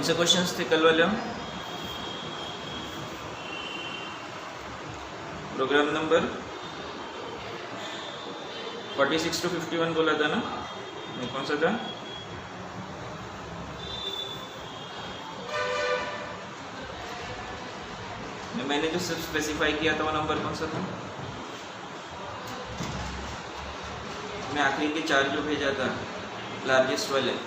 कौन से क्वेश्चंस थे कल वाले? प्रोग्राम नंबर 46 to 51 बोला था ना? नहीं, कौन सा था? मैंने जो सिर्फ स्पेसिफाई किया था वो नंबर कौन सा था? मैं आखिरी के 4 जो भेजा था लार्जेस्ट वाले,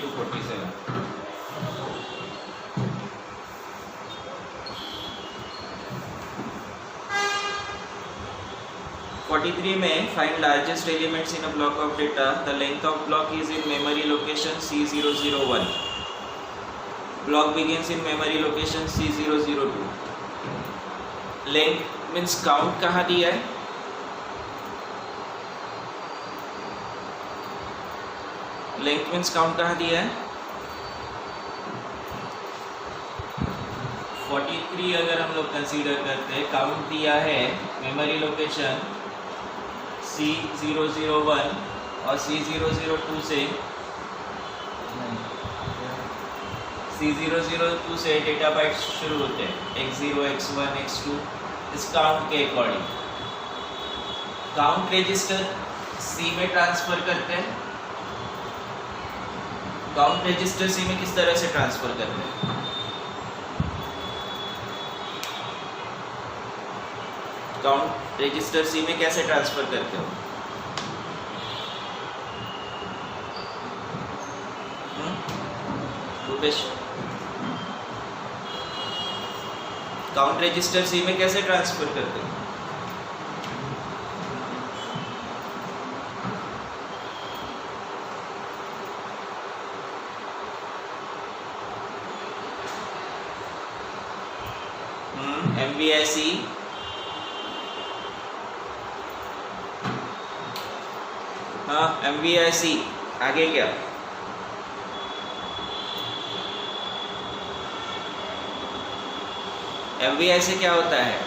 to 47। 43 में find largest elements in a block of data. The length of block is in memory location C001। Block begins in memory location C002। Length means count कहाँ दिया है? लेंथ मीन्स काउंट कहाँ दिया है? 43 अगर हम लोग कंसीडर करते हैं, काउंट दिया है मेमोरी लोकेशन C001 और C002 से C002 से डेटा बाइट्स शुरू होते हैं, x0, x1, x2 इस काउंट के अकॉर्डिंग। काउंट रजिस्टर C में ट्रांसफर करते हैं। काउंट रजिस्टर C में किस तरह से ट्रांसफर करते हैं? काउंट रजिस्टर C में कैसे ट्रांसफर करते हो? रूपेश, काउंट रजिस्टर C में कैसे ट्रांसफर करते हो? MVIC हाँ, MVIC आगे क्या? MVIC क्या होता है?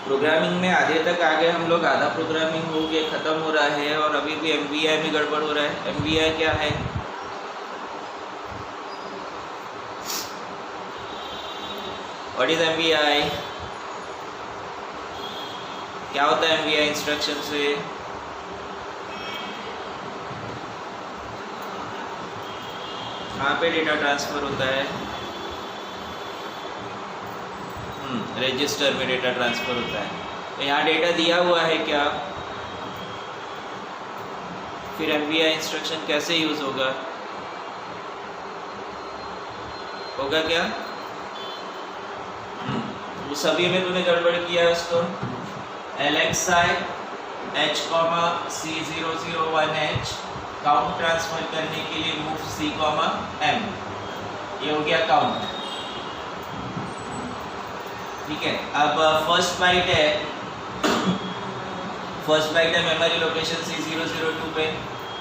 प्रोग्रामिंग में आधे तक आगे हम लोग, आधा प्रोग्रामिंग हो गया, खत्म हो रहा है और अभी भी MVI में गड़बड़ हो रहा है। MVI क्या है? What is MVI? क्या होता है MVI इंस्ट्रक्शन से? कहाँ पे डेटा ट्रांसफर होता है? रजिस्टर में डेटा ट्रांसफर होता है। तो यहाँ डेटा दिया हुआ है क्या? फिर MVI इंस्ट्रक्शन कैसे यूज होगा? होगा क्या? वो सभी में तूने गड़बड़ किया है उसको। LXI H, C001H count transfer करने के लिए मूव C, M, ये हो गया काउंट। ठीक है, अब फर्स्ट बाइट है, मेमोरी लोकेशन C002 पे।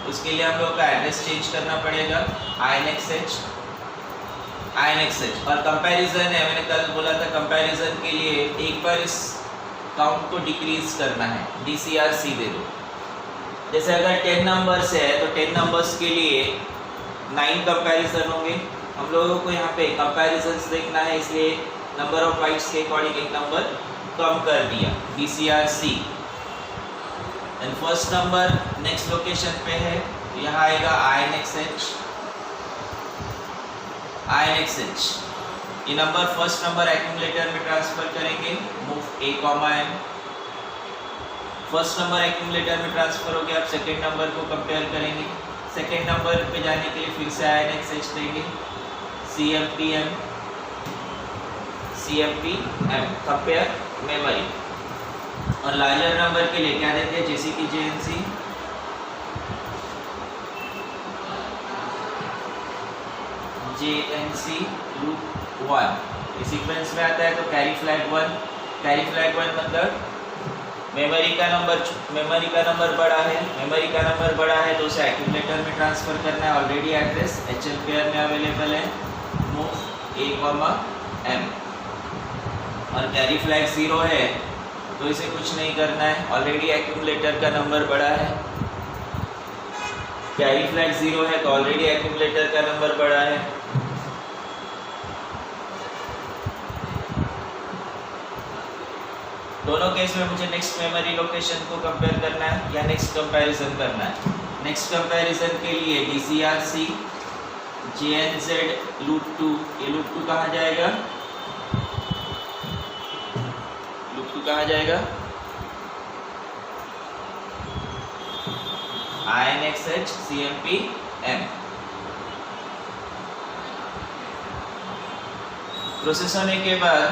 उसके लिए हम लोग का एड्रेस चेंज करना पड़ेगा INXH। और कंपैरिजन है, मैंने कल बोला था कंपैरिजन के लिए एक बार इस काउंट को डिक्रीज करना है, DCRC दे दो। जैसे अगर 10 नंबर्स है तो 10 नंबर्स के लिए 9 कंपैरिजन होंगे। हम लोगों को यहाँ पे कंपैरिजन्स देखना है, इसलिए नंबर ऑफ बाइट्स के अकॉर्डिंग एक नंबर कम कर दिया, DCRC। And first number next location पे है, तो यहाँ आएगा INXH। ये नंबर फर्स्ट नंबर एक्यूमुलेटर में ट्रांसफर करेंगे, move A, M। First number accumulator में ट्रांसफर हो गया। अब सेकेंड नंबर को कंपेयर करेंगे। सेकेंड नंबर पे जाने के लिए फिर से INXH देंगे, CMPM, कंपेयर मेमोरी। और लार्जर नंबर के लिए क्या देते हैं? JCP JNC, loop 1। ये सीक्वेंस में आता है तो कैरी फ्लैग 1 मतलब मेमोरी का नंबर बड़ा है तो उसे एक्यूमुलेटर में ट्रांसफ़र करना है। ऑलरेडी एड्रेस HL पेयर में अवेलेबल है, मूव A, M। और कैरी फ्लैग 0 है तो इसे कुछ नहीं करना है, ऑलरेडी एक्यूमुलेटर का नंबर बड़ा है। कैरी फ्लैग 0 है तो ऑलरेडी एक्यूमुलेटर का नंबर बड़ा है। दोनों केस में मुझे नेक्स्ट मेमोरी लोकेशन को कंपेयर करना है या नेक्स्ट कंपैरिजन करना है। नेक्स्ट कंपैरिजन के लिए DCRC JNZ लूप 2, ये लूप 2 कहाँ जाएगा? लूप 2 कहाँ जाएगा? INXH CMP M। प्रोसेस होने के बाद,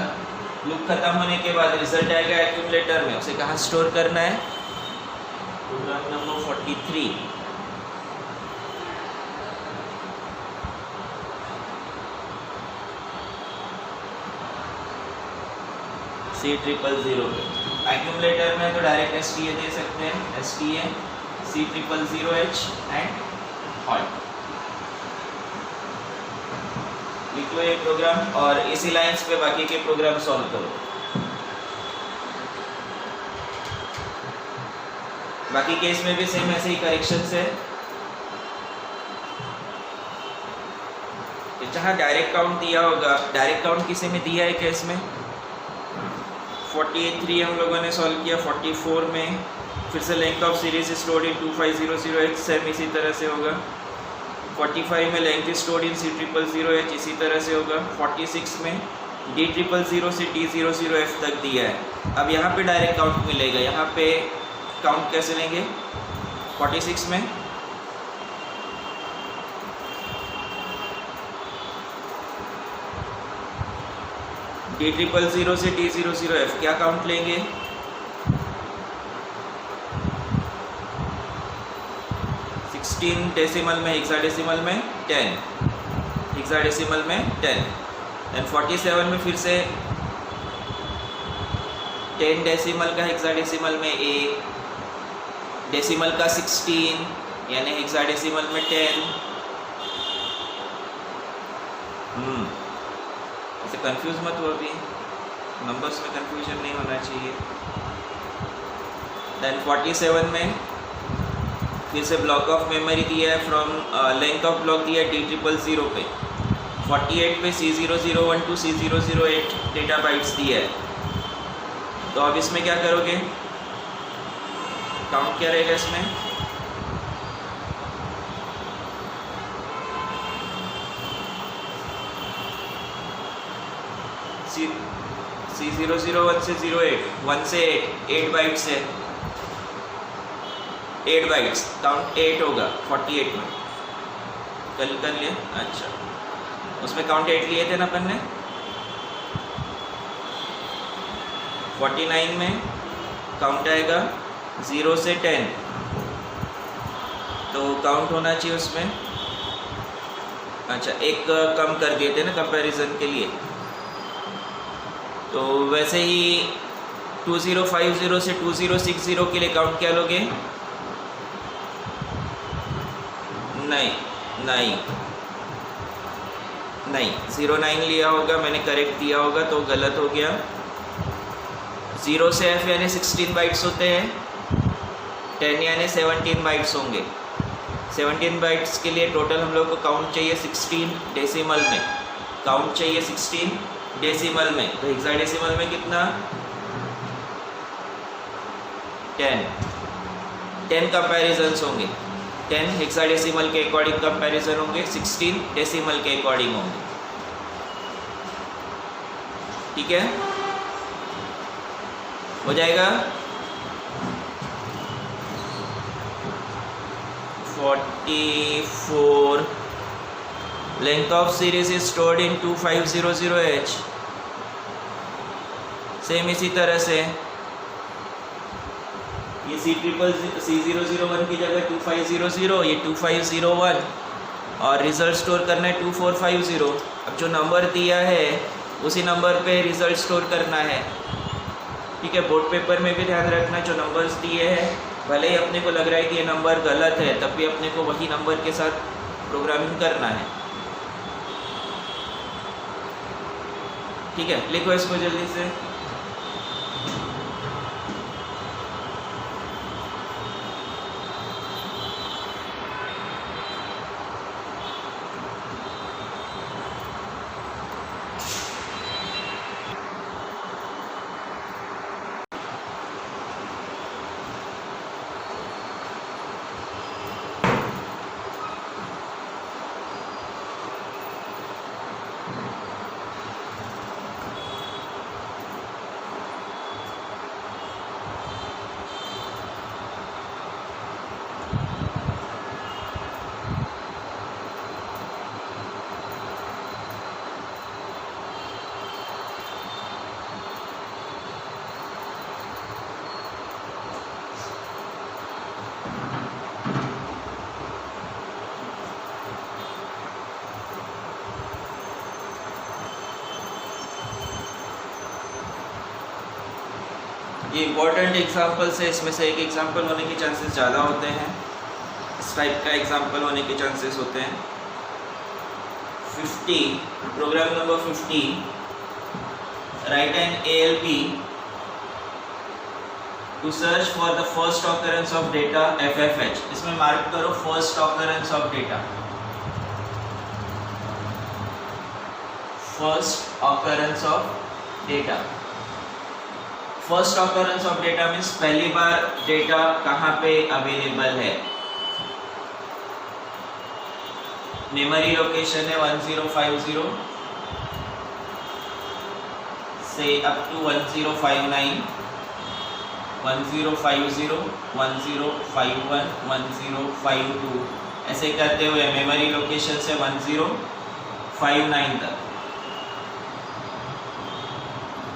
लूप खत्म होने के बाद रिजल्ट आएगा एक्यूमुलेटर में, उसे कहाँ स्टोर करना है? Programme number 43। C000 पे। एक्यूमुलेटर में तो डायरेक्ट STA दे सकते हैं, STA C000H एंड हॉल्ट। लिख लो ये प्रोग्राम और इसी लाइंस पे बाकी के प्रोग्राम सॉल्व करो। बाकी केस में भी सेम ऐसे ही करेक्शंस है। जहाँ डायरेक्ट काउंट दिया होगा, डायरेक्ट काउंट किसी में दिया है केस में 48 हम लोगों ने सॉल्व किया। 44 में फिर से length of series stored in 2500H, same इसी तरह से होगा। 45 में लेंथ स्टोर्ड इन C000H, इसी तरह से होगा। 46 में D000 से D00F तक दिया है। अब यहाँ पे डायरेक्ट काउंट मिलेगा, यहाँ पे काउंट कैसे लेंगे? 46 में D000 से D00F क्या काउंट लेंगे? 16 डेसिमल में, हेक्साडेसिमल में 10, हेक्साडेसिमल में 10। एंड 47 में फिर से 10 डेसिमल का हेक्साडेसिमल में A, डेसिमल का 16 यानी हेक्साडेसिमल में 10। ऐसे कंफ्यूज मत हो, अभी नंबर्स में कंफ्यूजन नहीं होना चाहिए। देन 47 में फिर से ब्लॉक ऑफ मेमोरी दिया है, फ्रॉम लेंथ ऑफ ब्लॉक दिया है D000 पे। 48 पे C0012 to C008 data bytes दिया है। तो अब इसमें क्या करोगे? काउंट क्या रहेगा इसमें? C001 से 08, 1 से 8 बाइट्स है, 8 बाइट्स, काउंट 8 होगा 48 में। कल कर लिए? अच्छा, उसमें काउंट 8 लिए थे ना अपन ने। 49 में काउंट आएगा 0 से 10, तो काउंट होना चाहिए उसमें। अच्छा, एक कम कर दिए थे ना कंपैरिजन के लिए। तो वैसे ही 2050 से 2060 के लिए काउंट क्या लोगे? नहीं 09 लिया होगा, मैंने करेक्ट दिया होगा तो गलत हो गया। 0 से F यानी 16 बाइट्स होते हैं, 10 यानी 17 बाइट्स होंगे। 17 बाइट्स के लिए टोटल हम लोग को काउंट चाहिए 16 डेसिमल में, काउंट चाहिए 16 डेसिमल में। तो हेक्साडेसिमल में कितना? 10 कंपैरिजन्स होंगे। 10 हेक्साडेसिमल के अकॉर्डिंग कंपैरिजन होंगे, 16 डेसिमल के अकॉर्डिंग होंगे। ठीक है, हो जाएगा। 44 length of series is stored in 2500H, same इसी तरह से ये C001 की जगह 2500, ये 2501 और रिजल्ट स्टोर करना है 2450। अब जो नंबर दिया है उसी नंबर पे रिजल्ट स्टोर करना है। ठीक है। बोर्ड पेपर में भी ध्यान रखना, जो नंबर्स दिए हैं भले ही अपने को लग रहा है कि ये नंबर गलत है, तब भी अपने को वही नंबर के साथ प्रोग्रामिंग करना है। ठीक है, लिखो इसको जल्दी से। ये इंपॉर्टेंट एग्जाम्पल्स है, इसमें से एक एग्जाम्पल होने के चांसेस ज़्यादा होते हैं, इस टाइप का एग्जाम्पल होने के चांसेस होते हैं। 50, program number 50, write an ALP to search for the first occurrence of data FFH। इसमें मार्क करो first occurrence of data, first occurrence of data. First occurrence of data means पहली बार data कहाँ पे अवेलेबल है। Memory location है 1050 से up to 1059, 1050, 1051, 1052 ऐसे करते हुए मेमोरी लोकेशन से 1059 तक।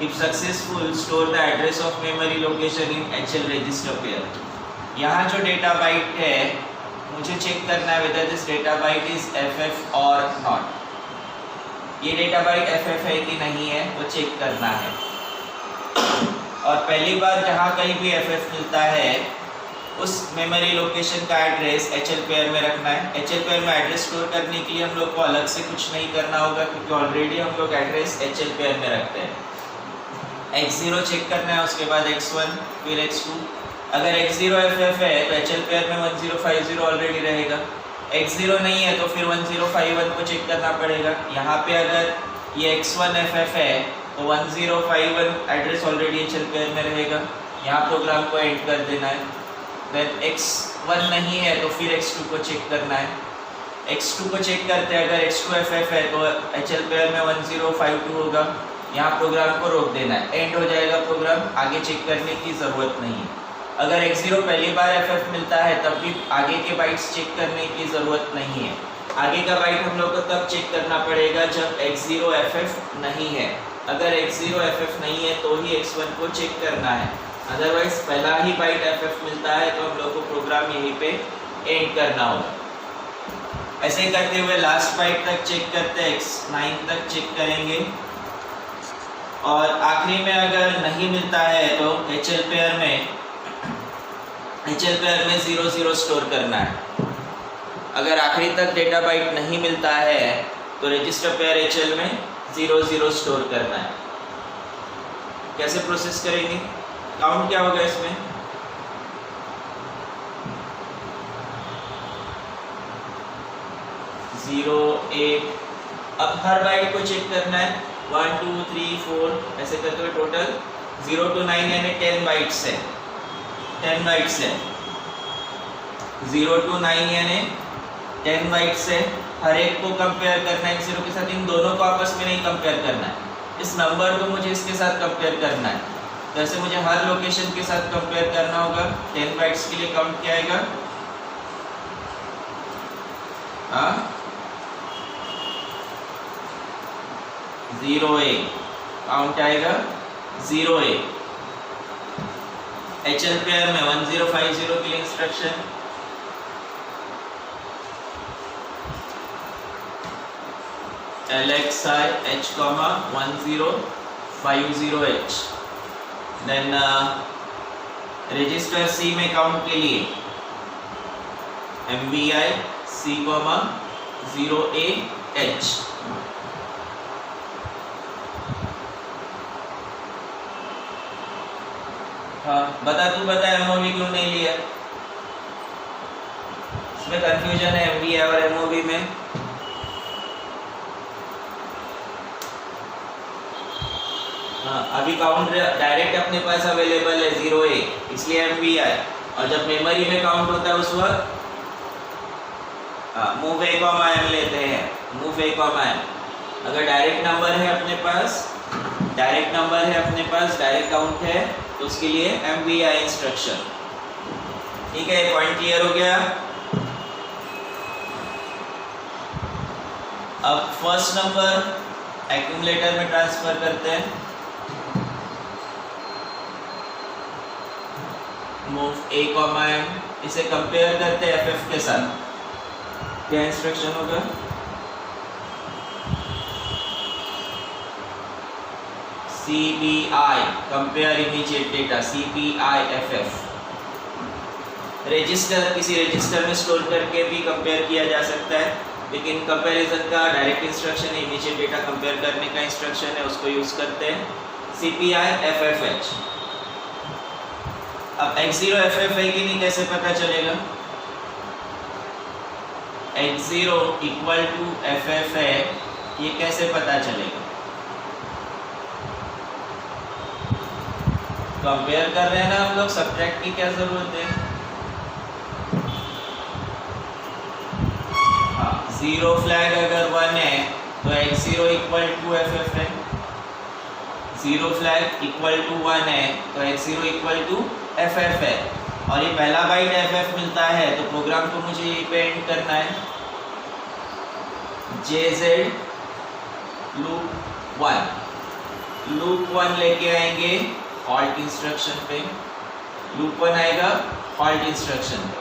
If successful, store the address of memory location in HL register pair। यहाँ जो डेटा बाइट है मुझे चेक करना है whether this data byte is FF or not। ये डेटा बाइट FF है कि नहीं है वो चेक करना है। और पहली बार जहाँ कहीं भी FF मिलता है उस मेमोरी लोकेशन का एड्रेस HL पेयर में रखना है। HL पेयर में एड्रेस स्टोर करने के लिए हम लोग को अलग से कुछ नहीं करना होगा, क्योंकि ऑलरेडी हम लोग एड्रेस HL पेयर में रखते हैं। x0 चेक करना है, उसके बाद x1, फिर x2। अगर x0 FF है तो HL पेयर में 1050 ऑलरेडी रहेगा। x0 नहीं है तो फिर 1051 को चेक करना पड़ेगा। यहाँ पे अगर ये x1 FF है तो 1051 एड्रेस ऑलरेडी HL पेयर में रहेगा, यहाँ प्रोग्राम को एंड कर देना है। देन x1 नहीं है तो फिर x2 को चेक करना है। x2 को चेक करते हैं, अगर x2 FF है तो HL पेयर में 1052 होगा, यहाँ प्रोग्राम को रोक देना है, एंड हो जाएगा प्रोग्राम, आगे चेक करने की ज़रूरत नहीं है। अगर x0 पहली बार FF मिलता है तब भी आगे के बाइट्स चेक करने की ज़रूरत नहीं है। आगे का बाइट हम लोग को तब चेक करना पड़ेगा जब x0 FF नहीं है। अगर x0 FF नहीं है तो ही x1 को चेक करना है, अदरवाइज पहला ही बाइट FF मिलता है तो हम लोग को प्रोग्राम यहीं पे एंड करना होगा। ऐसे करते हुए लास्ट बाइट तक चेक करते हैं, x9 तक चेक करेंगे। और आखिरी में अगर नहीं मिलता है तो HL पेयर में 00 स्टोर करना है। अगर आखिरी तक डेटा बाइट नहीं मिलता है तो रजिस्टर पेयर HL में 00 स्टोर करना है। कैसे प्रोसेस करेंगे, काउंट क्या होगा इसमें, जीरो 8। अब हर बाइट को चेक करना है, 1 2 3 4 ऐसे करते हुए टोटल 0 to 9 यानी 10 बाइट्स है, 10 बाइट्स है। 0 to 9 यानी 10 बाइट्स है। हर एक को कंपेयर करना है x0 के साथ, इन दोनों को आपस में नहीं कंपेयर करना है, इस नंबर को मुझे इसके साथ कंपेयर करना है। जैसे मुझे हर लोकेशन के साथ कंपेयर करना होगा। 10 बाइट्स के लिए काउंट क्या आएगा, 0A काउंट आएगा 0A। HL पेयर में 1050 के लिए instruction, LXI H, 1050H। Then register C में काउंट के लिए MVI C, 0AH। हाँ बता MOV क्यों नहीं लिया? इसमें कंफ्यूजन है MVI और MOV में। हाँ अभी काउंट डायरेक्ट अपने पास अवेलेबल है 0A, इसलिए MVI, और जब मेमोरी में काउंट होता है उस वक्त मूव A, M लेते हैं, मूव A, M। अगर डायरेक्ट नंबर है अपने पास, डायरेक्ट काउंट है, तो उसके लिए MVI इंस्ट्रक्शन। ठीक है, पॉइंट क्लियर हो गया। अब फर्स्ट नंबर एक्यूमुलेटर में ट्रांसफर करते हैं, मूव A, M। इसे कंपेयर करते हैं FF के साथ। क्या इंस्ट्रक्शन होगा? CPI, compare immediate data, CPI FF। Register, किसी रजिस्टर में स्टोर करके भी कंपेयर किया जा सकता है, लेकिन कंपैरिजन का डायरेक्ट इंस्ट्रक्शन है, इमीडिएट डेटा कंपेयर करने का इंस्ट्रक्शन है, उसको यूज करते हैं, CPI FFH। अब X0 FF है कि नहीं कैसे पता चलेगा? X0 इक्वल टू FF है, ये कैसे पता चलेगा? कंपेयर कर रहे हैं ना हम लोग, सब्ट्रैक्ट की क्या जरूरत है? हाँ, 0 फ्लैग अगर 1 है तो X0 इक्वल टू FF है, 0 फ्लैग इक्वल टू 1 है तो X0 इक्वल टू FF है, और ये पहला बाइट FF मिलता है तो प्रोग्राम को मुझे यहीं पे एंड करना है, JZ लूप 1 लेके आएंगे हॉल्ट इंस्ट्रक्शन पे, लूप 1 आएगा हॉल्ट इंस्ट्रक्शन पे।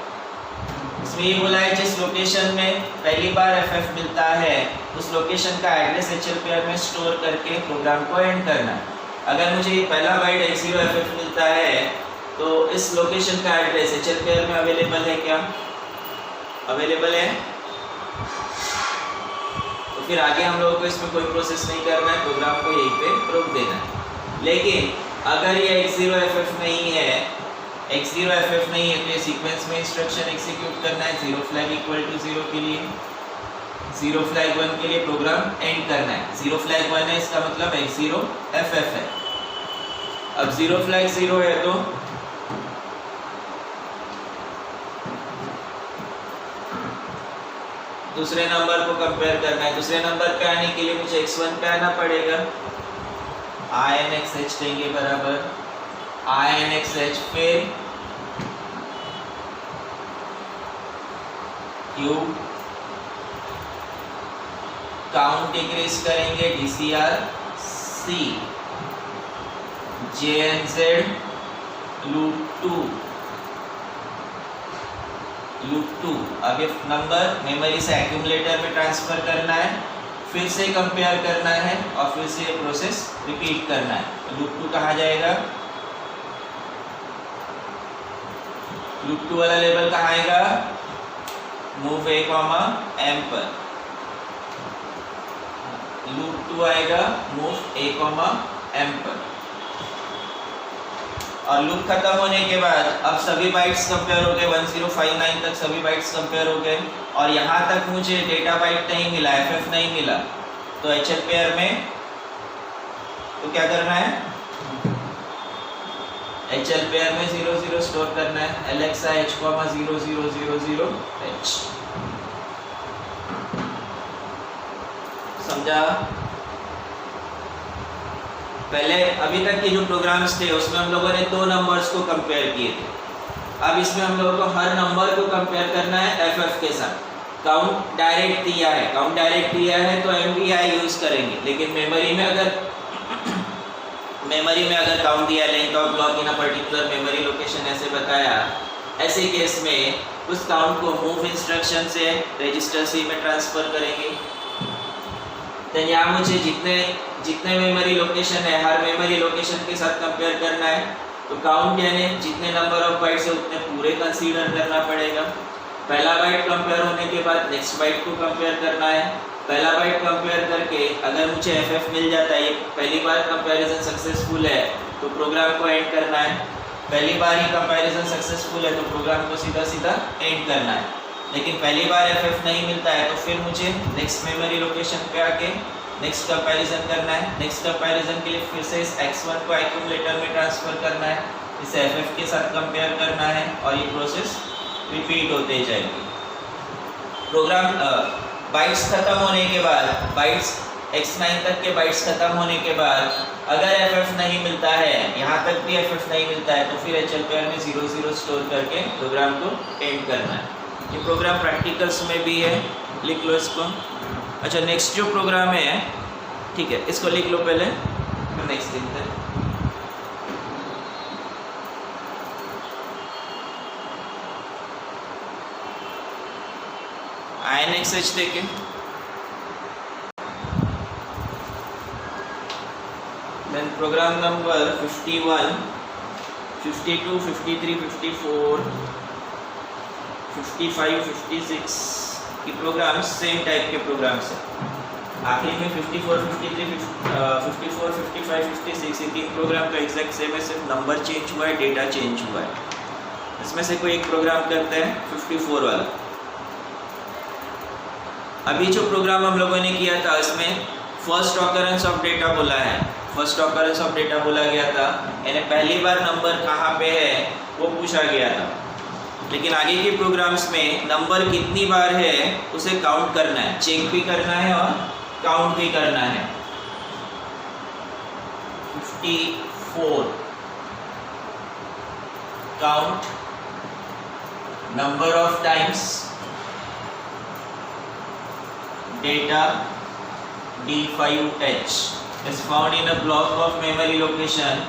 इसमें ये बोला है जिस लोकेशन में पहली बार FF मिलता है उस लोकेशन का एड्रेस HL पेयर में स्टोर करके प्रोग्राम को एंड करना है। अगर मुझे ये पहला बाइट X0 FF मिलता है तो इस लोकेशन का एड्रेस HL पेयर में अवेलेबल है क्या? अवेलेबल है, तो फिर आगे हम लोगों को इसमें कोई प्रोसेस नहीं करना है, प्रोग्राम को यहीं पे रोक देना है। लेकिन अगर ये X0 FF नहीं है, तो ये सीक्वेंस में इंस्ट्रक्शन एग्जीक्यूट करना है, 0 फ्लैग इक्वल टू 0 के लिए, 0 फ्लैग 1 के लिए प्रोग्राम एंड करना है। 0 फ्लैग 1 है, इसका मतलब X0 FF है। अब 0 फ्लैग 0 है तो दूसरे नंबर को कंपेयर करना है। दूसरे नंबर पे आने के लिए मुझे X1 पे आना पड़ेगा, INXH देंगे बराबर INXH, फिर क्यूब काउंट डिक्रीज करेंगे, DCR C, JNZ लूप 2। अब ये नंबर मेमोरी से एक्यूमुलेटर में ट्रांसफर करना है, फिर से कंपेयर करना है और फिर से ये प्रोसेस रिपीट करना है। तो लूप 2 कहाँ जाएगा? लूप 2 वाला लेवल कहाँ आएगा? मूव A, M पर। लूप 2 आएगा मूव A, M पर। और लूप खत्म होने के बाद अब सभी बाइट्स कंपेयर हो गए, 1059 तक सभी बाइट्स कंपेयर हो गए, और यहाँ तक मुझे डेटा बाइट नहीं मिला, FF नहीं मिला, तो HL पेयर में तो क्या करना है? HL पेयर में 00 स्टोर करना है, Alexa H, 0000H। समझा? पहले अभी तक के जो प्रोग्राम्स थे उसमें हम लोगों ने 2 नंबर्स को कंपेयर किए थे। अब इसमें हम लोगों को हर नंबर को कंपेयर करना है FF के साथ। काउंट डायरेक्ट दिया है तो MVI यूज करेंगे, लेकिन मेमोरी में अगर काउंट दिया, length of block in a particular memory location ऐसे बताया, ऐसे केस में उस काउंट को मूव इंस्ट्रक्शन से रजिस्टर C में ट्रांसफर करेंगे। तो यहाँ मुझे जितने जितने मेमोरी लोकेशन है हर मेमोरी लोकेशन के साथ कंपेयर करना है। तो काउंट यानी जितने नंबर ऑफ बाइट्स है उतने पूरे कंसीडर करना पड़ेगा। पहला बाइट कंपेयर होने के बाद नेक्स्ट बाइट को कंपेयर करना है। पहला बाइट कंपेयर करके अगर मुझे एफएफ मिल जाता है, ये पहली बार कंपैरिजन सक्सेसफुल है तो प्रोग्राम को एंड करना है। पहली बार ही कंपैरिजन सक्सेसफुल है तो प्रोग्राम को सीधा सीधा एंड करना है। लेकिन पहली बार एफएफ नहीं मिलता है तो फिर मुझे नेक्स्ट मेमोरी लोकेशन पे आके नेक्स्ट कंपैरिजन करना है। नेक्स्ट कंपैरिजन के लिए फिर से इस x1 को एक्यूमुलेटर में ट्रांसफ़र करना है, इसे एफएफ के साथ कंपेयर करना है और ये प्रोसेस रिपीट होते जाएगी। प्रोग्राम बाइट्स ख़त्म होने के बाद, बाइट्स x9 तक के बाइट्स ख़त्म होने के बाद अगर एफएफ नहीं मिलता है, यहाँ तक भी एफएफ नहीं मिलता है तो फिर एचएल पेयर में 00 स्टोर करके प्रोग्राम को एंड करना है। ये प्रोग्राम प्रैक्टिकल्स में भी है, लिख लो इसको। अच्छा, नेक्स्ट जो प्रोग्राम है, ठीक है, इसको लिख लो पहले, फिर नेक्स्ट देखते हैं। INXH देखें। देन प्रोग्राम नंबर 51, 52, 53, 54, 55, 56 की प्रोग्राम सेम टाइप के प्रोग्राम्स हैं। आखिर में 54, 53, 54, 55, 56 ये तीन प्रोग्राम का एग्जैक्ट सेम है, सिर्फ नंबर चेंज हुआ है, डेटा चेंज हुआ है। इसमें से कोई एक प्रोग्राम करते हैं 54 वाला। अभी जो प्रोग्राम हम लोगों ने किया था इसमें फर्स्ट ऑकरेंस ऑफ डेटा बोला है, फर्स्ट ऑकरेंस ऑफ डेटा बोला गया था, यानी पहली बार नंबर कहाँ पे है वो पूछा गया था। लेकिन आगे के प्रोग्राम्स में नंबर कितनी बार है उसे काउंट करना है, चेक भी करना है और काउंट भी करना है। 54 count number of times data D5H is found in a block of memory location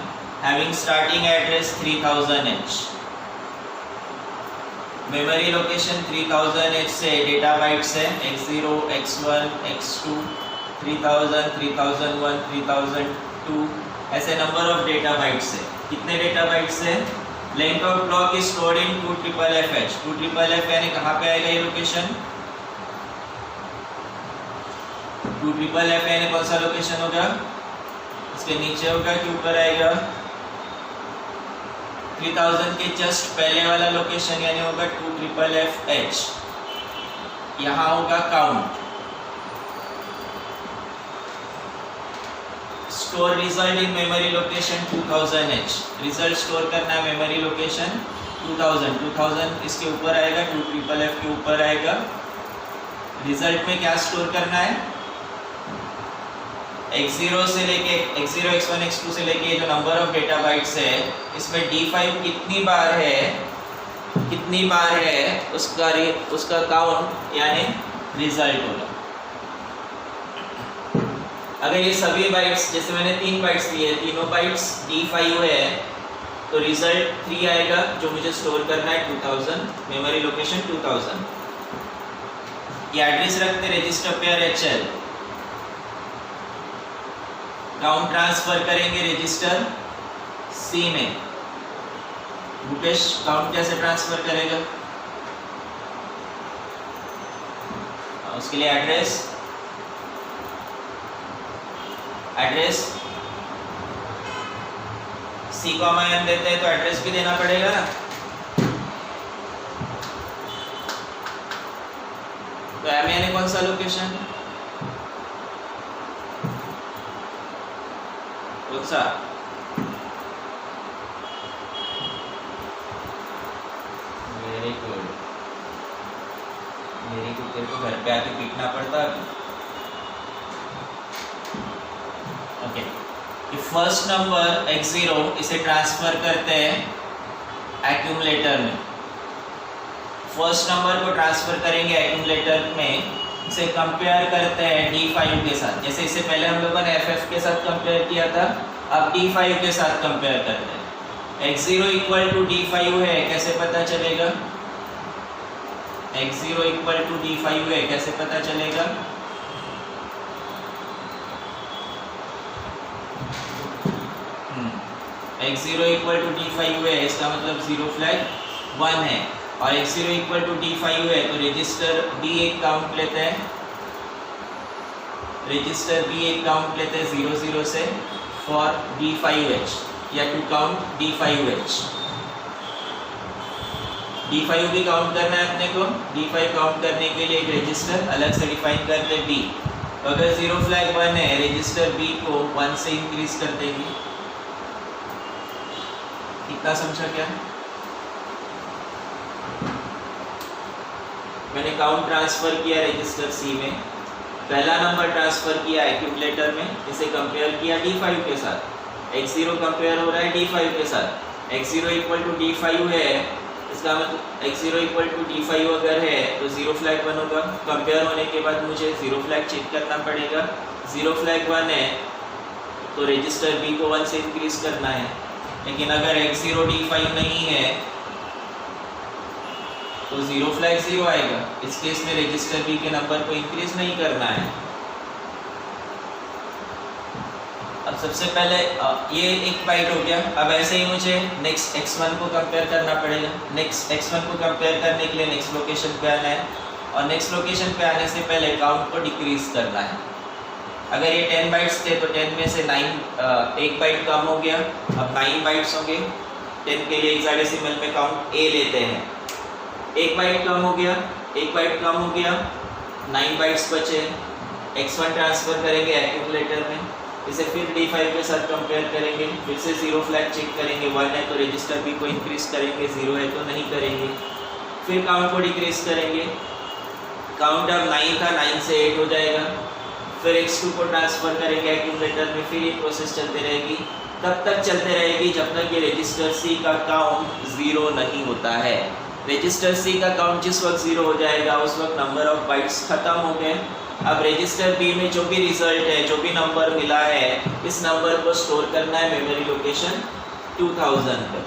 having starting address 3000H। Memory location 3000H से डेटा बाइट्स है x0, x1, x2, 3000, 3001, 3002 ऐसे नंबर ऑफ डेटा बाइट्स है। कितने data bytes है? Length of block is stored in 2FFF। 2FFF यानी कहाँ पे आएगा ये लोकेशन? 2FFF यानी कौन सा लोकेशन होगा? इसके नीचे होगा कि ऊपर आएगा? 3000 के जस्ट पहले वाला लोकेशन यानी होगा 2FFH। यहाँ होगा count. Store result in memory location 2000H। Result store करना है मेमोरी लोकेशन 2000 इसके ऊपर आएगा, 2FFF के ऊपर आएगा। रिजल्ट में क्या स्टोर करना है? x0 से लेके x0, x1, x2 से लेके जो नंबर ऑफ डेटा बाइट्स है इसमें D5 कितनी बार है उसका काउंट यानी रिजल्ट होगा। अगर ये सभी बाइट्स, जैसे मैंने 3 बाइट्स लिए, तीनों बाइट्स D5 है तो रिजल्ट 3 आएगा जो मुझे स्टोर करना है 2000, मेमोरी लोकेशन 2000। ये एड्रेस रखते register pair HL। Count transfer करेंगे रजिस्टर C में। भूपेश काउंट कैसे ट्रांसफर करेगा? उसके लिए एड्रेस C को हम M देते हैं तो एड्रेस भी देना पड़ेगा ना। तो M यानी कौन सा लोकेशन? कौन सा? Very good. तेरे को घर पे आके पीटना पड़ता है। ओके, ये फर्स्ट नंबर x0 इसे ट्रांसफर करते हैं एक्यूमुलेटर में। फर्स्ट नंबर को ट्रांसफर करेंगे एक्यूमुलेटर में, इसे कंपेयर करते हैं D5 के साथ। जैसे इससे पहले हम लोगों ने FF के साथ कंपेयर किया था, अब D5 के साथ कंपेयर करते हैं। x0 इक्वल टू D5 है, कैसे पता चलेगा? x0 इक्वल टू D5 है, कैसे पता चलेगा? x0 इक्वल टू d5 है, इसका मतलब जीरो फ्लैग 1 है, और x0 इक्वल टू d5 है, तो रजिस्टर b एक काउंट लेते हैं, रजिस्टर b एक काउंट लेते हैं 0 0 से फॉर d5h, या टू काउंट d5h। d5 भी काउंट करना है अपने को, d5 काउंट करने के लिए एक रजिस्टर अलग से डिफाइन करते हैं b। तो अगर जीरो फ्लैग 1 है, रजिस्टर b को 1 से इंक्रीज कर देंगे। इतना समझा क्या? मैंने काउंट ट्रांसफर किया रजिस्टर c में, पहला नंबर ट्रांसफर किया एक्यूमुलेटर में, इसे कंपेयर किया d5 के साथ, x0 कंपेयर हो रहा है d5 के साथ, x0 इक्वल टू d5 है, इसका मतलब x0 इक्वल टू d5 अगर है तो जीरो फ्लैग 1 होगा। कंपेयर होने के बाद मुझे जीरो फ्लैग चेक करना पड़ेगा, जीरो फ्लैग 1 है तो रजिस्टर b को 1 से इंक्रीज करना है, लेकिन अगर x0 d5 नहीं है तो जीरो फ्लैग 0 आएगा। इस केस में रजिस्टर b के नंबर को इंक्रीज नहीं करना है। अब सबसे पहले ये एक बाइट हो गया। अब ऐसे ही मुझे नेक्स्ट x1 को कंपेयर करना पड़ेगा। नेक्स्ट x1 को कंपेयर करने के लिए नेक्स्ट लोकेशन पे आना है, और नेक्स्ट लोकेशन पे आने से पहले काउंट को डिक्रीज करना है। अगर ये 10 बाइट्स थे तो 10 में से 9 एक बाइट कम हो गया, अब 9 बाइट्स होंगे। 10 के लिए हेक्साडेसिमल में काउंट a लेते हैं, एक बाइट कम हो गया, एक बाइट कम हो गया, 9 बाइट्स बचे। x1 ट्रांसफर करेंगे एक्यूमुलेटर में, इसे फिर d5 के साथ कंपेयर करेंगे, फिर से जीरो फ्लैग चेक करेंगे, 1 है तो रजिस्टर b को इंक्रीज करेंगे, 0 है तो नहीं करेंगे। फिर काउंट को डिक्रीज करेंगे, काउंट अब 9 था, 9 से 8 हो जाएगा। फिर x2 को ट्रांसफर करेंगे एक्यूमुलेटर में, फिर ये प्रोसेस चलती रहेगी, तब तक चलते रहेगी जब तक ये रजिस्टर c का काउंट 0 नहीं होता है। रजिस्टर c का काउंट जिस वक्त 0 हो जाएगा उस वक्त नंबर ऑफ बाइट्स खत्म हो गए। अब रजिस्टर b में जो भी रिजल्ट है, जो भी नंबर मिला है, इस नंबर को स्टोर करना है मेमोरी लोकेशन 2000 पर।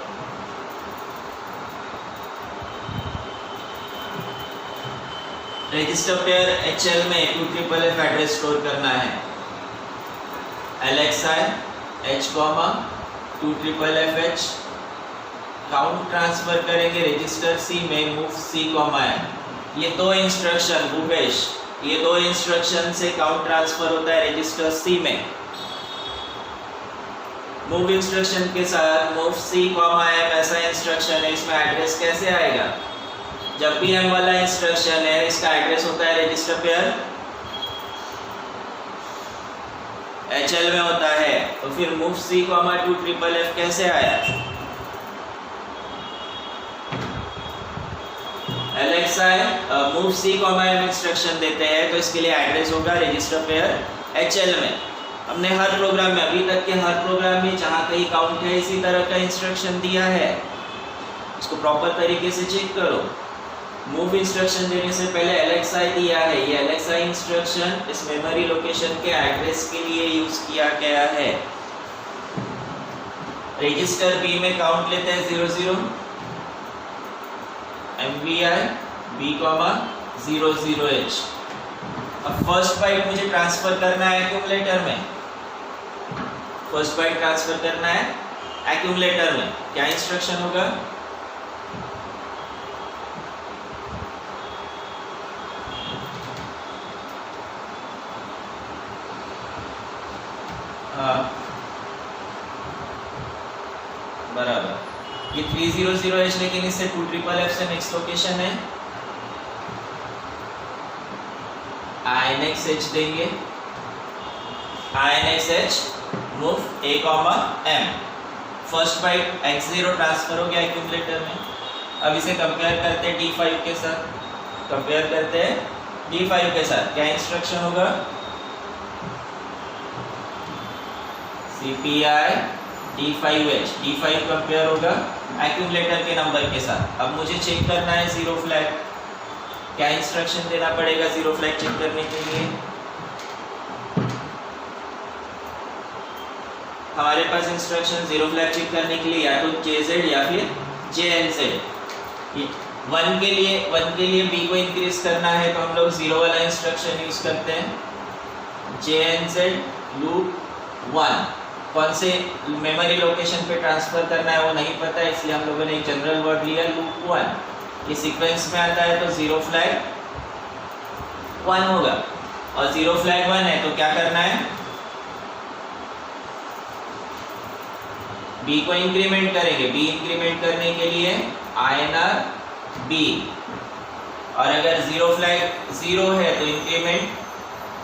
रजिस्टर पेयर HL में 2FFF एड्रेस स्टोर करना है, LXI H, 2FFF H। Count transfer करेंगे रजिस्टर C में मूव C, M। ये दो इंस्ट्रक्शन भूपेश, ये दो इंस्ट्रक्शन से काउंट ट्रांसफर होता है रजिस्टर C में। मूव इंस्ट्रक्शन के साथ मूव C, M ऐसा इंस्ट्रक्शन है, इसमें एड्रेस कैसे आएगा? जब भी M वाला इंस्ट्रक्शन है इसका एड्रेस होता है रजिस्टर पेयर HL में होता है, तो फिर मूव C, 2FFF कैसे आया? LXI move C, M instruction देते हैं तो इसके लिए एड्रेस होगा रजिस्टर पेयर HL में। हमने हर प्रोग्राम में, अभी तक के हर प्रोग्राम में जहाँ कहीं काउंट है इसी तरह का इंस्ट्रक्शन दिया है, इसको प्रॉपर तरीके से चेक करो। मूव इंस्ट्रक्शन देने से पहले LXI दिया है, ये LXI इंस्ट्रक्शन इस मेमोरी लोकेशन के एड्रेस के लिए यूज किया गया है। रजिस्टर B में काउंट लेते हैं 00 MVI B, 00H। अब फर्स्ट बाइट मुझे ट्रांसफर करना है एक्यूमुलेटर में, फर्स्ट बाइट ट्रांसफर करना है एक्यूमुलेटर में, क्या इंस्ट्रक्शन होगा? बराबर, ये 300H, लेकिन इससे 2FFF से नेक्स्ट लोकेशन है INXH देंगे, INXH move A, M। First byte x0 transfer हो गया एक्यूमुलेटर में। अब इसे कंपेयर करते हैं D5 के साथ, कंपेयर करते हैं D5 के साथ, क्या इंस्ट्रक्शन होगा? CPI D5H, D5 कंपेयर होगा एक्यूमुलेटर के नंबर के साथ। अब मुझे चेक करना है जीरो फ्लैग, क्या इंस्ट्रक्शन देना पड़ेगा जीरो फ्लैग चेक करने के लिए? हमारे पास इंस्ट्रक्शन जीरो फ्लैग चेक करने के लिए या तो JZ या फिर JNZ। 1 के लिए B को इंक्रीज करना है तो हम लोग जीरो वाला इंस्ट्रक्शन यूज करते हैं, JNZ लूप 1। कौन से मेमोरी लोकेशन पे ट्रांसफ़र करना है वो नहीं पता है, इसलिए हम लोगों ने एक जनरल वर्ड लिया लूप 1। ये सीक्वेंस में आता है तो जीरो फ्लैग 1 होगा, और जीरो फ्लैग 1 है तो क्या करना है, बी को इंक्रीमेंट करेंगे। बी इंक्रीमेंट करने के लिए INR बी, और अगर जीरो फ्लैग 0 है तो इंक्रीमेंट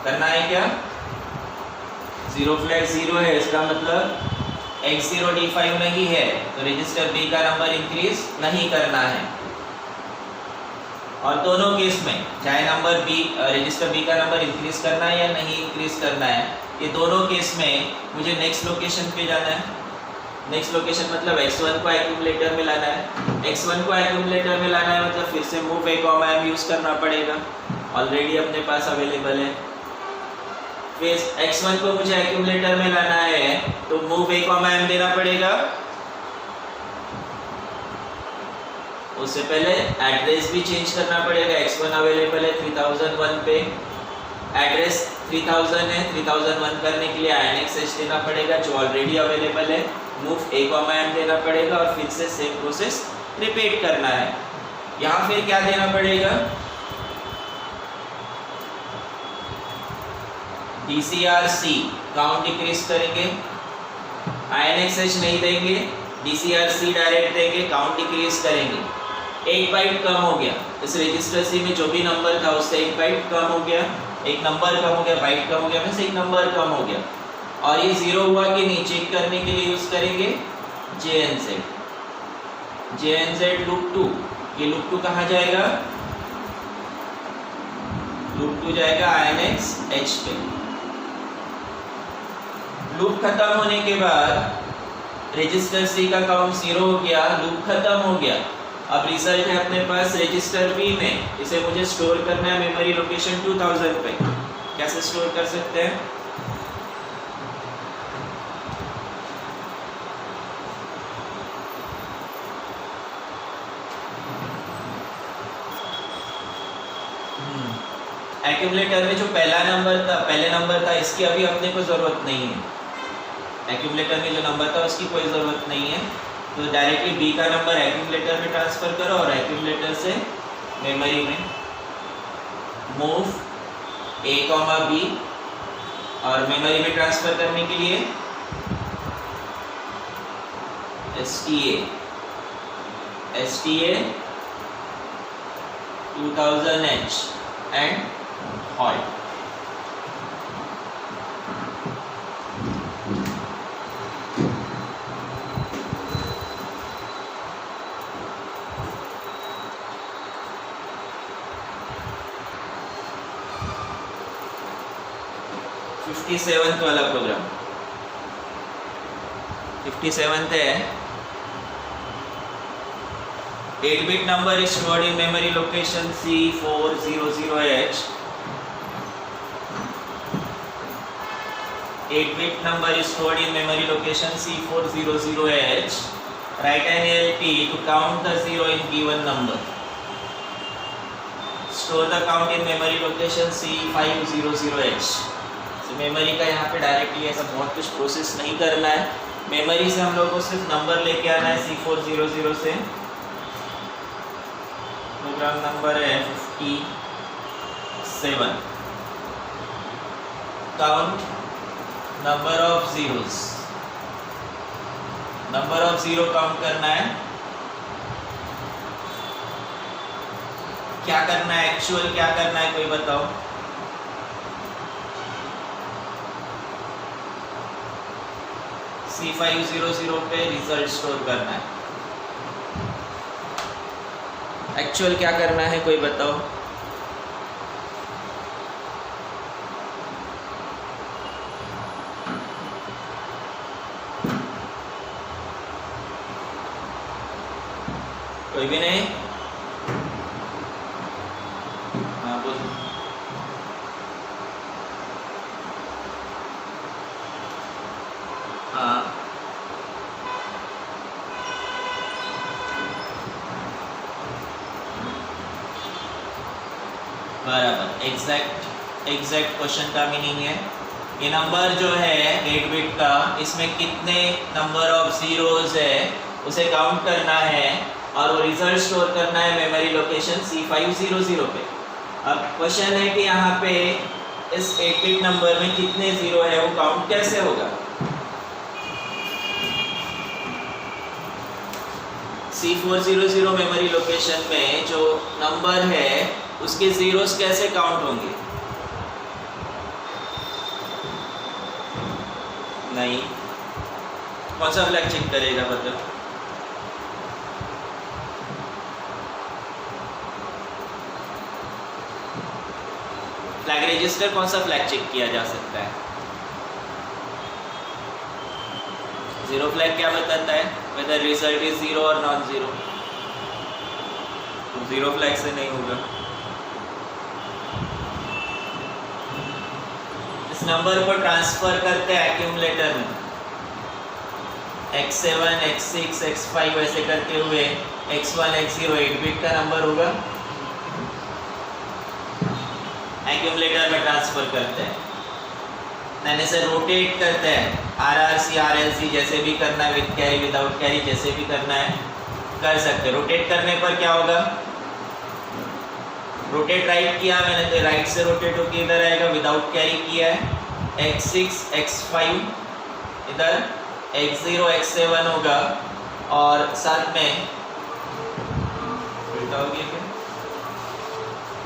करना है क्या, जीरो फ्लैग 0 है इसका मतलब X0 D5 नहीं है तो रजिस्टर बी का नंबर इंक्रीज नहीं करना है। और दोनों केस में चाहे नंबर बी रजिस्टर बी का नंबर इंक्रीज करना है या नहीं इंक्रीज करना है, ये दोनों केस में मुझे नेक्स्ट लोकेशन पे जाना है। नेक्स्ट लोकेशन मतलब x1 को एक्यूमुलेटर में लाना है। x1 को एक्यूमुलेटर में लाना है मतलब फिर से मूव a, यूज़ करना पड़ेगा, ऑलरेडी अपने पास अवेलेबल है। फिर x1 को मुझे एक्यूमुलेटर में लाना है तो मूव a, देना पड़ेगा। उससे पहले एड्रेस भी चेंज करना पड़ेगा। x1 अवेलेबल है 3001 पे, एड्रेस 3000 है, 3001 करने के लिए INX देना पड़ेगा जो ऑलरेडी अवेलेबल है। मूव a, देना पड़ेगा और फिर से सेम प्रोसेस रिपीट करना है। यहाँ फिर क्या देना पड़ेगा, DCRC काउंट डिक्रीज करेंगे, INX नहीं देंगे, DCRC डायरेक्ट देंगे, काउंट डिक्रीज करेंगे। 1 बाइट कम हो गया, इस रजिस्टर सी में जो भी नंबर था उससे 1 बाइट कम हो गया, एक नंबर कम हो गया, बाइट कम हो गया, मीन्स एक नंबर कम हो गया। और ये 0 हुआ कि नहीं चेक करने के लिए यूज करेंगे JNZ लूप 2। ये लूप 2 कहाँ जाएगा, लूप 2 जाएगा INX H पे। लूप खत्म होने के बाद रजिस्टर सी का काउंट 0 हो गया, लूप खत्म हो गया। अब रिजल्ट है अपने पास रजिस्टर बी में, इसे मुझे स्टोर करना है मेमोरी लोकेशन 2000 पे। कैसे स्टोर कर सकते हैं, एक्यूमुलेटर में जो पहले नंबर था इसकी अभी अपने को ज़रूरत नहीं है। एक्यूमुलेटर में जो नंबर था उसकी कोई ज़रूरत नहीं है, तो डायरेक्टली बी का नंबर एक्यूमुलेटर में ट्रांसफ़र करो और एक्यूमुलेटर से मेमोरी में मूव a, b, और मेमोरी में ट्रांसफ़र करने के लिए STA 2000H and halt. Seventh वाला प्रोग्राम 57th है। 8-bit number is stored in memory location C400H. 8-bit number is stored in memory location C400H. Write an ALT to count the 0 in given number. Store the count in memory location C500H. Memory का यहाँ पे directly ऐसा बहुत कुछ process नहीं करना है। Memory से हम लोग को सिर्फ नंबर लेके आना है C400 से। प्रोग्राम नंबर है 57। Count number of zeros, number of zero count करना है। क्या करना है, एक्चुअल क्या करना है कोई बताओ। C500 पे रिजल्ट स्टोर करना है। एक्चुअल क्या करना है कोई बताओ। कोई भी नहीं, हाँ बोल। हाँ बराबर, एग्जैक्ट क्वेश्चन का मीनिंग है ये नंबर जो है 8 बिट का, इसमें कितने नंबर ऑफ जीरोस है उसे काउंट करना है और वो रिजल्ट स्टोर करना है मेमोरी लोकेशन C500 पे। अब क्वेश्चन है कि यहाँ पे इस 8 बिट नंबर में कितने जीरो है, वो काउंट कैसे होगा। C400 मेमोरी लोकेशन में जो नंबर है उसके जीरोस कैसे काउंट होंगे। नहीं, कौन सा फ्लैग चेक करेगा बताओ। फ्लैग रजिस्टर कौन सा फ्लैग चेक किया जा सकता है। जीरो फ्लैग क्या बताता है, वेदर रिजल्ट इज जीरो और नॉन जीरो। जीरो फ्लैग से नहीं होगा। इस नंबर को ट्रांसफर करते हैं एक्यूमुलेटर में, x7 x6 x5 ऐसे करते हुए x1 x0 8 बिट का नंबर होगा, एक्यूमुलेटर में ट्रांसफर करते हैं। देन इसे रोटेट करते हैं, RRC RLC जैसे भी करना है, विद कैरी विदाउट कैरी जैसे भी करना है कर सकते हैं। रोटेट करने पर क्या होगा, रोटेट राइट किया मैंने तो राइट से रोटेट होकर इधर आएगा, विदाउट कैरी किया है x6 x5 इधर x0 x7 होगा और साथ में उल्टा हो गया,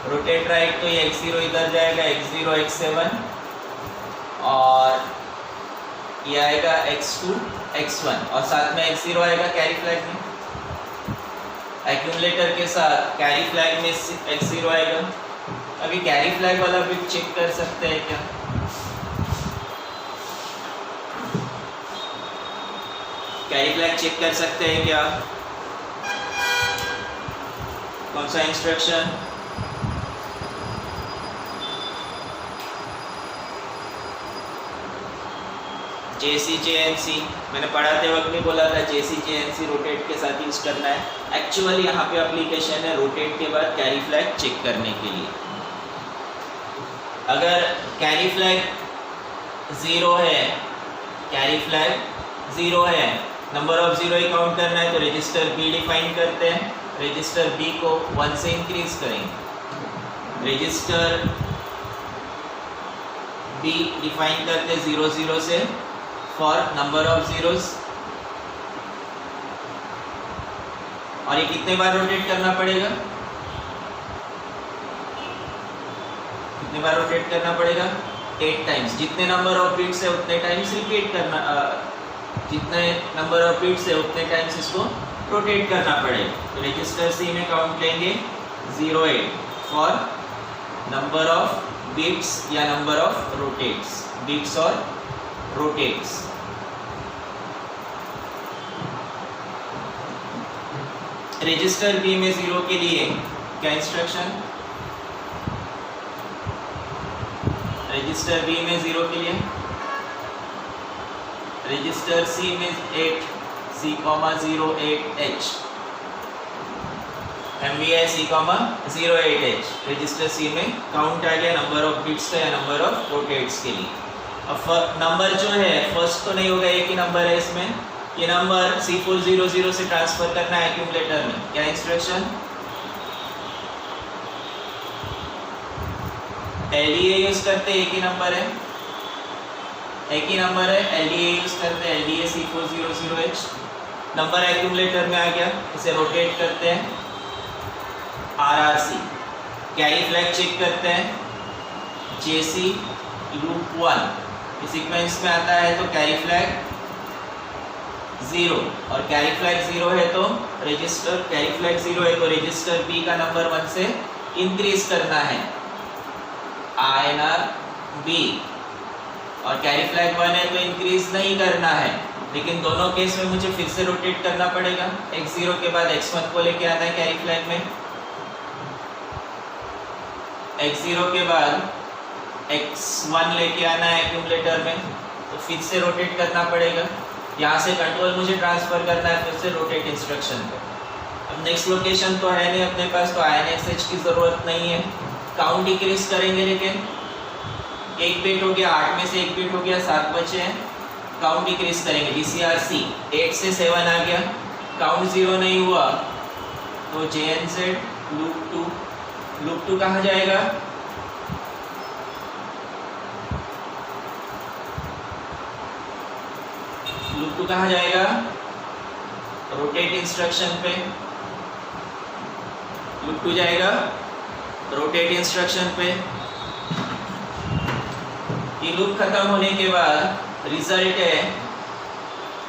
रोटेट राइट तो ये x0 इधर जाएगा x0 x7 और ये आएगा x2 x1 और साथ में x0 आएगा कैरी फ्लैग में। एक्यूमुलेटर के साथ कैरी फ्लैग में x0 आएगा। अभी कैरी फ्लैग वाला भी चेक कर सकते हैं क्या, कैरी फ्लैग चेक कर सकते हैं क्या। कौन सा इंस्ट्रक्शन, JCJNC मैंने पढ़ाते वक्त भी बोला था, JCJNC रोटेट के साथ यूज करना है। एक्चुअली यहाँ पे एप्लीकेशन है रोटेट के बाद कैरी फ्लैग चेक करने के लिए। अगर कैरी फ्लैग जीरो है, कैरी फ्लैग जीरो है, number of zero he count करना है तो रजिस्टर B डिफाइन करते हैं, रजिस्टर B को 1 से इंक्रीज करेंगे। रजिस्टर B डिफाइन करते 00 से फॉर नंबर ऑफ जीरोस। और ये कितने बार रोटेट करना पड़ेगा, कितने बार रोटेट करना पड़ेगा 8 टाइम्स। जितने नंबर ऑफ बिट्स है उतने टाइम्स रिपीट करना, जितने नंबर ऑफ बिट्स है उतने टाइम्स इसको रोटेट करना पड़ेगा। तो रजिस्टर C में काउंट लेंगे 08 फॉर नंबर ऑफ बिट्स या नंबर ऑफ रोटेट्स, बिट्स और रोटेट्स। रजिस्टर B में 0 के लिए क्या इंस्ट्रक्शन, रजिस्टर B में 0 के लिए रजिस्टर C में 8 C,08H MVI C,08H register C में काउंट आ गया नंबर ऑफ बिट्स का या नंबर ऑफ रोटेट्स के लिए। अब नंबर जो है फर्स्ट तो नहीं होगा, एक ही नंबर है इसमें, ये नंबर C400 से ट्रांसफर करना है एक्यूमुलेटर में। क्या इंस्ट्रक्शन, LDA यूज करते, एक ही नंबर है, एक ही नंबर है, LDA यूज करते हैं, LDA C400H। नंबर एक्यूमुलेटर में आ गया, इसे रोटेट करते हैं RRC, कैरी फ्लैग चेक करते हैं JC लूप 1 सीक्वेंस में आता है तो कैरी फ्लैग 0 और कैरी फ्लैग 0 है तो रजिस्टर, कैरी फ्लैग 0 है तो रजिस्टर B का नंबर 1 से इंक्रीज करना है INR B और कैरी फ्लैग 1 है तो इंक्रीज नहीं करना है, लेकिन दोनों केस में मुझे फिर से रोटेट करना पड़ेगा। x0 के बाद x1 को लेके आना है कैरी फ्लैग में, x0 के बाद x1 लेके आना है एक्यूमुलेटर में, तो फिर से रोटेट करना पड़ेगा। यहाँ से कंट्रोल मुझे ट्रांसफर करना है फिर से रोटेट इंस्ट्रक्शन पे। अब नेक्स्ट लोकेशन तो है नहीं अपने पास, तो INXH की ज़रूरत नहीं है, काउंट डिक्रीज करेंगे लेकिन एक बिट हो गया, 8 में से एक बिट हो गया, 7 बचे हैं, काउंट डिक्रीज करेंगे, DCRC 8 से 7 आ गया, काउंट 0 नहीं हुआ तो JNZ लूप 2 कहाँ जाएगा, लूप 2 कहाँ जाएगा, रोटेट इंस्ट्रक्शन पे, लूप 2 जाएगा रोटेट इंस्ट्रक्शन पे। ये लूप खत्म होने के बाद रिजल्ट है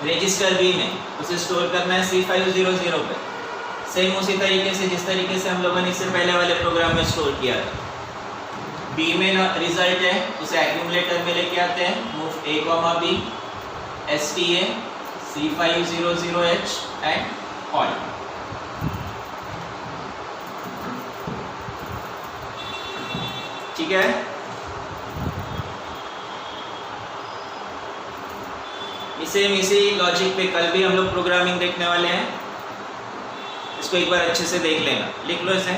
रजिस्टर बी में, उसे स्टोर करना है C500 पे, सेम उसी तरीके से जिस तरीके से हम लोगों ने इससे पहले वाले प्रोग्राम में स्टोर किया था। बी में रिजल्ट है, उसे एक्यूमुलेटर में लेके आते हैं, move A, B STA C500H and all. ठीक है, इसी लॉजिक पे कल भी हम लोग प्रोग्रामिंग देखने वाले हैं, इसको एक बार अच्छे से देख लेना, लिख लो इसे।